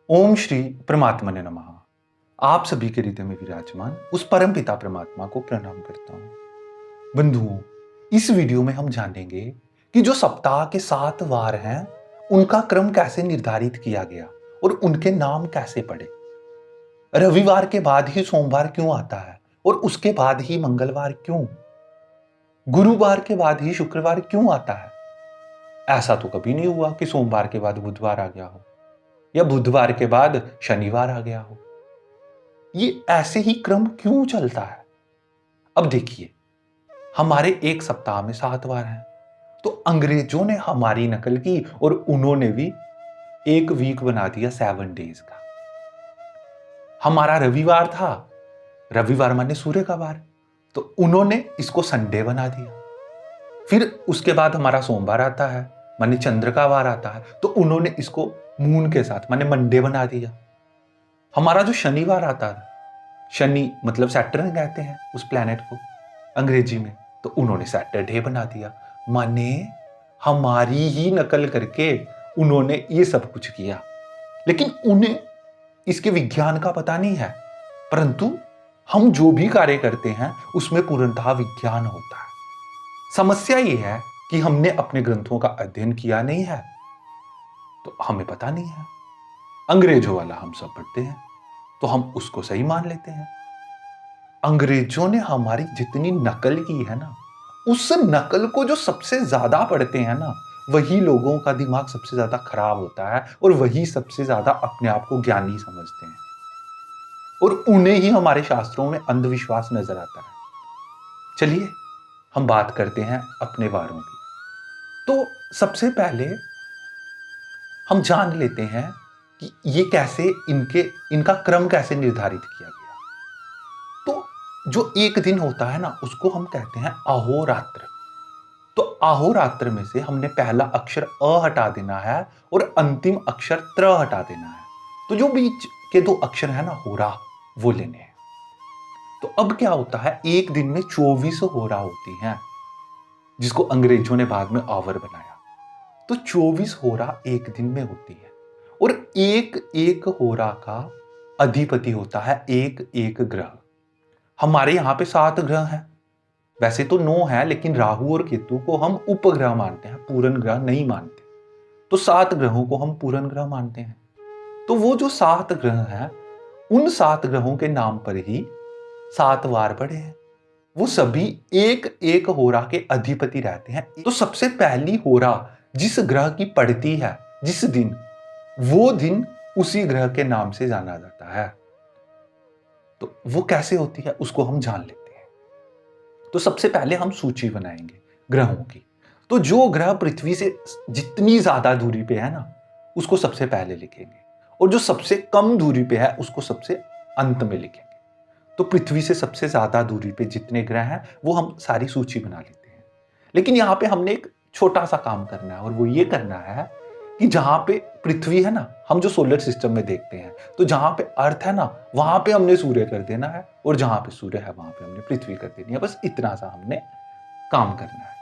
ओम श्री परमात्मने नमः। आप सभी के हृदय में विराजमान उस परम पिता परमात्मा को प्रणाम करता हूं। बंधुओं, इस वीडियो में हम जानेंगे कि जो सप्ताह के 7 वार हैं उनका क्रम कैसे निर्धारित किया गया और उनके नाम कैसे पड़े। रविवार के बाद ही सोमवार क्यों आता है और उसके बाद ही मंगलवार क्यों? गुरुवार के बाद ही शुक्रवार क्यों आता है? ऐसा तो कभी नहीं हुआ कि सोमवार के बाद बुधवार आ गया हो या बुधवार के बाद शनिवार आ गया हो। ये ऐसे ही क्रम क्यों चलता है? अब देखिए, हमारे एक सप्ताह में 7 वार हैं, तो अंग्रेजों ने हमारी नकल की और उन्होंने भी एक वीक बना दिया 7 डेज का। हमारा रविवार था, रविवार माने सूर्य का वार, तो उन्होंने इसको संडे बना दिया। फिर उसके बाद हमारा सोमवार आता है, माने चंद्र का वार आता है, तो उन्होंने इसको मून के साथ माने मंडे बना दिया। हमारा जो शनिवार आता था, शनि मतलब सैटर्न कहते हैं उस प्लैनेट को अंग्रेजी में, तो उन्होंने सैटरडे बना दिया। माने हमारी ही नकल करके उन्होंने ये सब कुछ किया, लेकिन उन्हें इसके विज्ञान का पता नहीं है। परंतु हम जो भी कार्य करते हैं उसमें पूर्णतः विज्ञान होता है। समस्या ये है कि हमने अपने ग्रंथों का अध्ययन किया नहीं है, तो हमें पता नहीं है। अंग्रेजों वाला हम सब पढ़ते हैं तो हम उसको सही मान लेते हैं। अंग्रेजों ने हमारी जितनी नकल की है ना, उस नकल को जो सबसे ज्यादा पढ़ते हैं ना, वही लोगों का दिमाग सबसे ज्यादा खराब होता है और वही सबसे ज्यादा अपने आप को ज्ञानी समझते हैं और उन्हें ही हमारे शास्त्रों में अंधविश्वास नजर आता है। चलिए हम बात करते हैं अपने वारों की। तो सबसे पहले हम जान लेते हैं कि ये कैसे इनका क्रम कैसे निर्धारित किया गया। तो जो एक दिन होता है ना, उसको हम कहते हैं अहोरात्र। तो अहोरात्र में से हमने पहला अक्षर अ हटा देना है और अंतिम अक्षर त्र हटा देना है। तो जो बीच के 2 अक्षर है ना, होरा, वो लेने हैं। तो अब क्या होता है, एक दिन में 24 होरा होती हैं, जिसको अंग्रेजों ने बाद में आवर बनाया। तो 24 होरा एक दिन में होती है और एक एक होरा का अधिपति होता है एक एक ग्रह। हमारे यहां पे 7 ग्रह हैं, वैसे तो 9 है, लेकिन राहु और केतु को हम उपग्रह मानते हैं, पूर्ण ग्रह नहीं मानते। तो 7 ग्रहों को हम पूर्ण ग्रह मानते हैं। तो वो जो 7 ग्रह हैं, उन 7 ग्रहों के नाम पर ही 7 वार पड़े हैं। वो सभी एक एक होरा के अधिपति रहते हैं। तो सबसे पहली होरा जिस ग्रह की पड़ती है जिस दिन, वो दिन उसी ग्रह के नाम से जाना जाता है। तो वो कैसे होती है उसको हम जान लेते हैं। तो सबसे पहले हम सूची बनाएंगे ग्रहों की। तो जो ग्रह पृथ्वी से जितनी ज्यादा दूरी पे है ना, उसको सबसे पहले लिखेंगे, और जो सबसे कम दूरी पे है उसको सबसे अंत में लिखेंगे। तो पृथ्वी से सबसे ज्यादा दूरी पे जितने ग्रह हैं वो हम सारी सूची बना लेते हैं। लेकिन यहां पे हमने एक छोटा सा काम करना है, और वो ये करना है कि जहां पे पृथ्वी है ना, हम जो सोलर सिस्टम में देखते हैं, तो जहां पे अर्थ है ना, वहां पे हमने सूर्य कर देना है, और जहां पे सूर्य है वहां पे हमने पृथ्वी कर देनी है। बस इतना सा हमने काम करना है।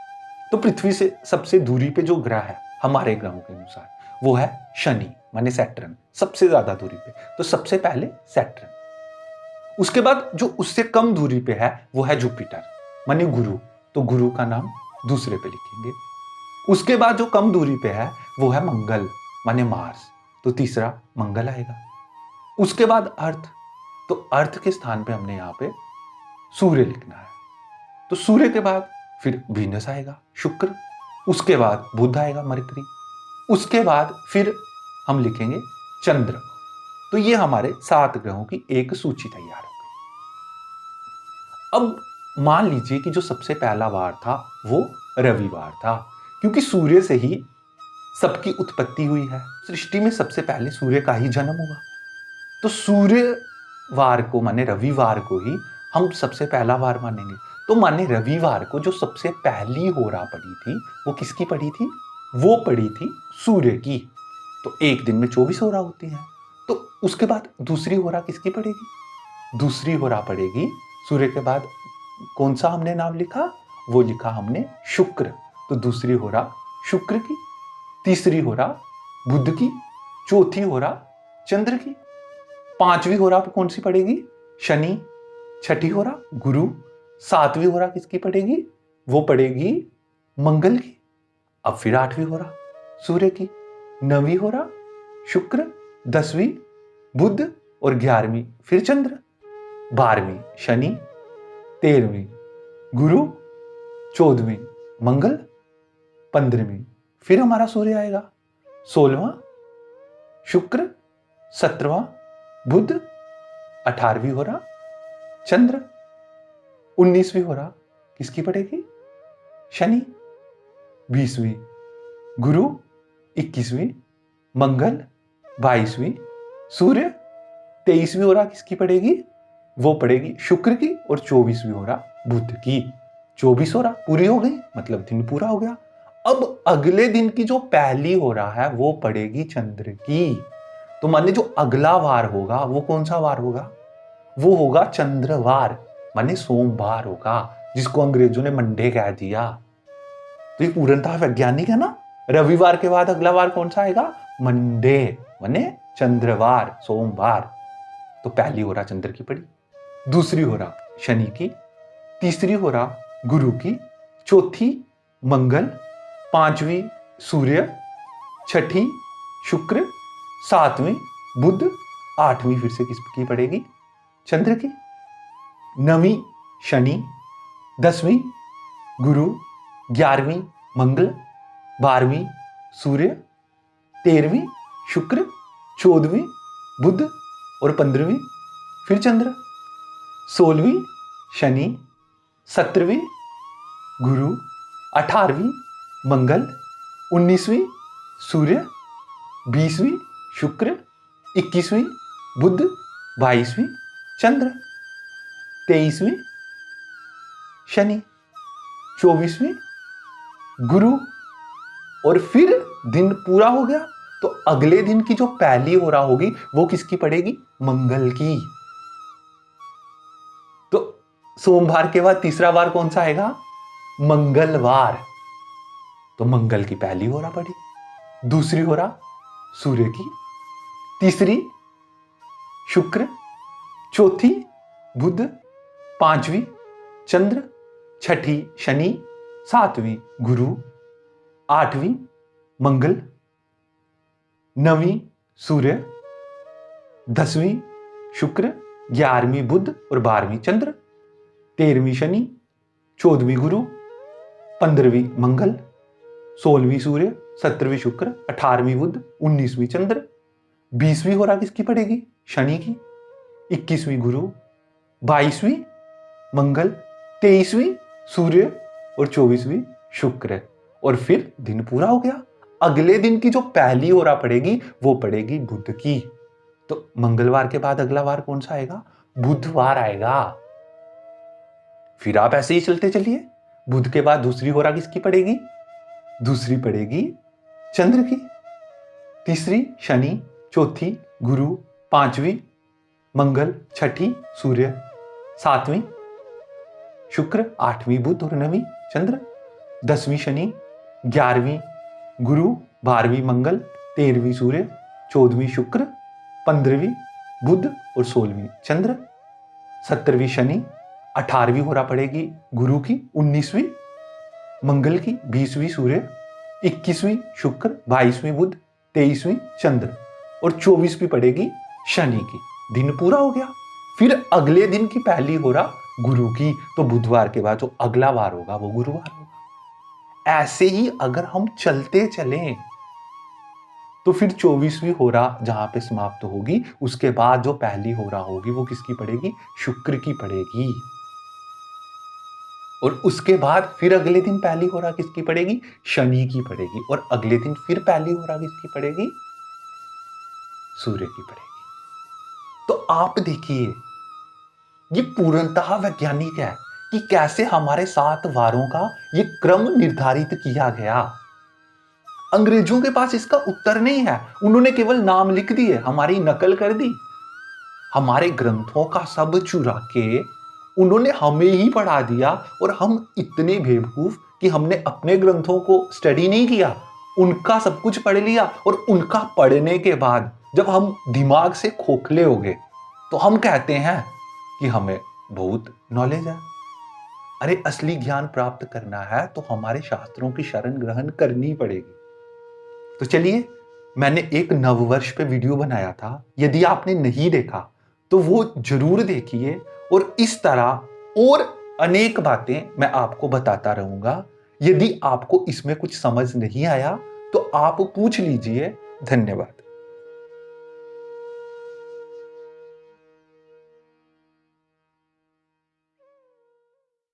तो पृथ्वी से सबसे दूरी पे जो ग्रह है हमारे ग्रहों के अनुसार, वो है शनि माने सैटर्न, सबसे ज्यादा दूरी पे। तो सबसे पहले सैटर्न। उसके बाद जो उससे कम दूरी पे है वो है जुपिटर माने गुरु। तो गुरु का नाम दूसरे पे लिखेंगे। उसके बाद जो कम दूरी पे है वो है मंगल माने मार्स। तो तीसरा मंगल आएगा। उसके बाद अर्थ। तो अर्थ के स्थान पे हमने यहां पे सूर्य लिखना है। तो सूर्य के बाद फिर वीनस आएगा, शुक्र। उसके बाद बुध आएगा, मरकरी। उसके बाद फिर हम लिखेंगे चंद्र। तो ये हमारे 7 ग्रहों की एक सूची तैयार हो गई। अब मान लीजिए कि जो सबसे पहला वार था वो रविवार था, क्योंकि सूर्य से ही सबकी उत्पत्ति हुई है। सृष्टि में सबसे पहले सूर्य का ही जन्म हुआ। तो सूर्यवार को माने रविवार को ही हम सबसे पहला वार मानेंगे। तो माने रविवार को जो सबसे पहली होरा पड़ी थी वो किसकी पड़ी थी? वो पड़ी थी सूर्य की। तो एक दिन में 24 होरा होती है। तो उसके बाद दूसरी होरा किसकी पड़ेगी? दूसरी होरा पड़ेगी सूर्य के बाद। कौन सा हमने नाम लिखा? वो लिखा हमने शुक्र। तो दूसरी होरा शुक्र की, तीसरी होरा बुध की, चौथी होरा चंद्र की। पांचवी होरा कौन सी पड़ेगी? शनि। छठी होरा गुरु। सातवीं होरा किसकी पड़ेगी? वो पड़ेगी मंगल की। अब फिर आठवीं होरा सूर्य की। नवीं होरा शुक्र। 10वीं बुध और 11वीं फिर चंद्र। 12वीं शनि। 13वीं गुरु। 14वीं मंगल। 15वीं फिर हमारा सूर्य आएगा। 16वां शुक्र। 17वां बुध। 18वीं होरा चंद्र। 19वीं होरा किसकी पड़ेगी? शनि। 20वीं गुरु। 21वीं मंगल। 22वीं सूर्य। 23वीं होरा किसकी पड़ेगी? वो पड़ेगी शुक्र की। और 24वीं होरा बुध की। 24 होरा पूरी हो गई, मतलब दिन पूरा हो गया। अब अगले दिन की जो पहली होरा है वो पड़ेगी चंद्र की। तो माने जो अगला वार होगा वो कौन सा वार होगा? वो होगा चंद्रवार, माने सोमवार होगा, जिसको अंग्रेजों ने मंडे कह दिया। तो ये पूर्णतः वैज्ञानिक है ना। रविवार के बाद अगला वार कौन सा आएगा? मंडे, माने चंद्रवार, सोमवार। तो पहली होरा चंद्र की पड़ी, दूसरी होरा शनि की, तीसरी होरा गुरु की, चौथी मंगल, पांचवी सूर्य, छठी शुक्र, सातवीं बुध, आठवीं फिर से किसकी पड़ेगी? चंद्र की। नवीं शनि, 10वीं गुरु, 11वीं मंगल, 12वीं सूर्य, 13वीं शुक्र, 14वीं बुध और 15वीं फिर चंद्र। 16वीं शनि, 17वीं गुरु, 18वीं मंगल, 19वीं सूर्य, 20वीं शुक्र, 21वीं बुध, 22वीं चंद्र, 23वीं शनि, 24वीं गुरु। और फिर दिन पूरा हो गया तो अगले दिन की जो पहली होरा होगी वो किसकी पड़ेगी? मंगल की। तो सोमवार के बाद तीसरा वार कौन सा आएगा? मंगलवार। तो मंगल की पहली होरा पड़ी, दूसरी होरा सूर्य की, तीसरी शुक्र, चौथी बुध, पांचवी चंद्र, छठी शनि, सातवीं गुरु, आठवीं मंगल, नवीं सूर्य, 10वीं शुक्र, 11वीं बुध और 12वीं चंद्र, 13वीं शनि, 14वीं गुरु, 15वीं मंगल, 16वीं सूर्य, 17वीं शुक्र, 18वीं बुध, 19वीं चंद्र, 20वीं होरा किसकी पड़ेगी? शनि की, 21वीं गुरु, 22वीं मंगल, 23वीं सूर्य और 24वीं शुक्र। और फिर दिन पूरा हो गया। अगले दिन की जो पहली होरा पड़ेगी वो पड़ेगी बुध की। तो मंगलवार के बाद अगला वार कौन सा आएगा? बुधवार आएगा। फिर आप ऐसे ही चलते चलिए। बुध के बाद दूसरी होरा किसकी पड़ेगी? दूसरी पड़ेगी चंद्र की, तीसरी शनि, चौथी गुरु, पांचवी मंगल, छठी सूर्य, सातवीं शुक्र, आठवीं बुध और नवीं चंद्र, 10वीं शनि, 11वीं गुरु, 12वीं मंगल, 13वीं सूर्य, 14वीं शुक्र, 15वीं बुध और 16वीं चंद्र, 17वीं शनि, 18वीं होरा पड़ेगी गुरु की, 19वीं मंगल की, 20वीं सूर्य, 21वीं शुक्र, 22वीं बुध, 23वीं चंद्र और 24वीं पड़ेगी शनि की। दिन पूरा हो गया। फिर अगले दिन की पहली होरा गुरु की। तो बुधवार के बाद जो अगला वार होगा वो गुरुवार होगा। ऐसे ही अगर हम चलते चलें तो फिर 24वीं होरा जहां पे समाप्त होगी उसके बाद जो पहली होरा होगी वो किसकी पड़ेगी? शुक्र की पड़ेगी। और उसके बाद फिर अगले दिन पहली होरा किसकी पड़ेगी? शनि की पड़ेगी। और अगले दिन फिर पहली होरा किसकी पड़ेगी? सूर्य की पड़ेगी। तो आप देखिए ये पूर्णतः वैज्ञानिक है कि कैसे हमारे 7 वारों का ये क्रम निर्धारित किया गया। अंग्रेजों के पास इसका उत्तर नहीं है, उन्होंने केवल नाम लिख दिए, हमारी नकल कर दी। हमारे ग्रंथों का सब चुरा के उन्होंने हमें ही पढ़ा दिया। और हम इतने बेवकूफ कि हमने अपने ग्रंथों को स्टडी नहीं किया, उनका सब कुछ पढ़ लिया। और उनका पढ़ने के बाद जब हम दिमाग से खोखले हो गए तो हम कहते हैं कि हमें बहुत नॉलेज है। अरे असली ज्ञान प्राप्त करना है तो हमारे शास्त्रों की शरण ग्रहण करनी पड़ेगी। तो चलिए, मैंने एक नववर्ष पे वीडियो बनाया था, यदि आपने नहीं देखा तो वो जरूर देखिए। और इस तरह और अनेक बातें मैं आपको बताता रहूंगा। यदि आपको इसमें कुछ समझ नहीं आया तो आप पूछ लीजिए। धन्यवाद।